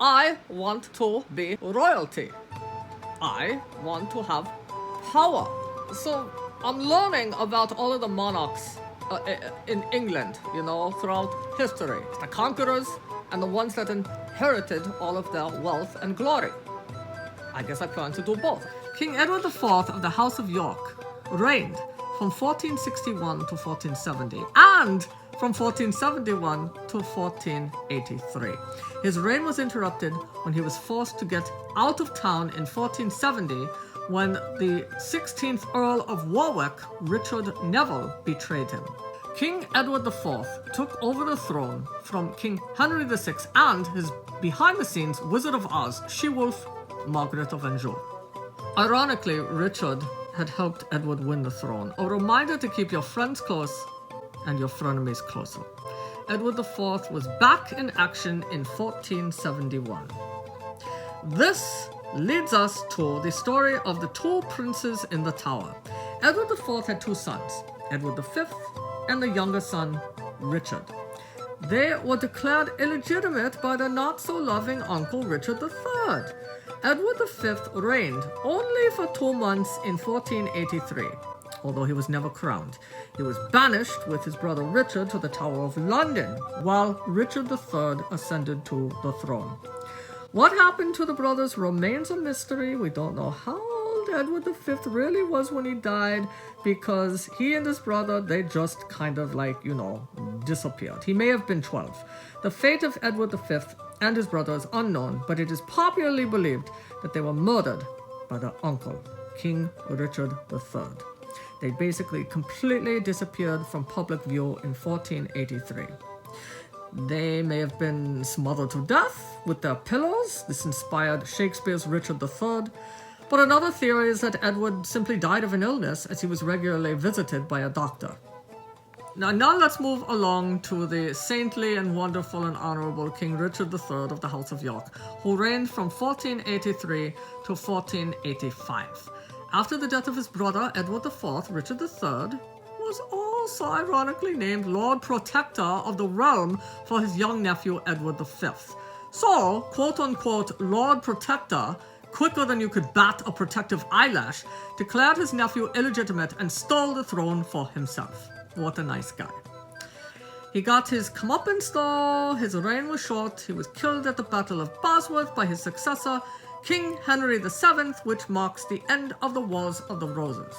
I want to be royalty. I want to have power. So I'm learning about all of the monarchs in England, throughout history. The conquerors and the ones that inherited all of their wealth and glory. I guess I plan to do both. King Edward IV of the House of York reigned from 1461 to 1470 and from 1471 to 1483. His reign was interrupted when he was forced to get out of town in 1470 when the 16th Earl of Warwick, Richard Neville, betrayed him. King Edward IV took over the throne from King Henry VI and his behind-the-scenes Wizard of Oz, she-wolf, Margaret of Anjou. Ironically, Richard had helped Edward win the throne, a reminder to keep your friends close and your frenemies closer. Edward IV was back in action in 1471. This leads us to the story of the two princes in the tower. Edward IV had two sons, Edward V and the younger son, Richard. They were declared illegitimate by their not-so-loving uncle Richard III. Edward V reigned only for 2 months in 1483, although he was never crowned. He was banished with his brother Richard to the Tower of London, while Richard III ascended to the throne. What happened to the brothers remains a mystery. We don't know how old Edward V really was when he died, because he and his brother, they just kind of disappeared. He may have been 12. The fate of Edward V and his brother is unknown, but it is popularly believed that they were murdered by their uncle, King Richard III. They basically completely disappeared from public view in 1483. They may have been smothered to death with their pillows. This inspired Shakespeare's Richard III. But another theory is that Edward simply died of an illness as he was regularly visited by a doctor. Now let's move along to the saintly and wonderful and honorable King Richard III of the House of York, who reigned from 1483 to 1485. After the death of his brother Edward IV, Richard III was also ironically named Lord Protector of the realm for his young nephew Edward V. So, quote-unquote, Lord Protector, quicker than you could bat a protective eyelash, declared his nephew illegitimate and stole the throne for himself. What a nice guy. He got his comeuppance though. His reign was short. He was killed at the Battle of Bosworth by his successor, King Henry VII, which marks the end of the Wars of the Roses.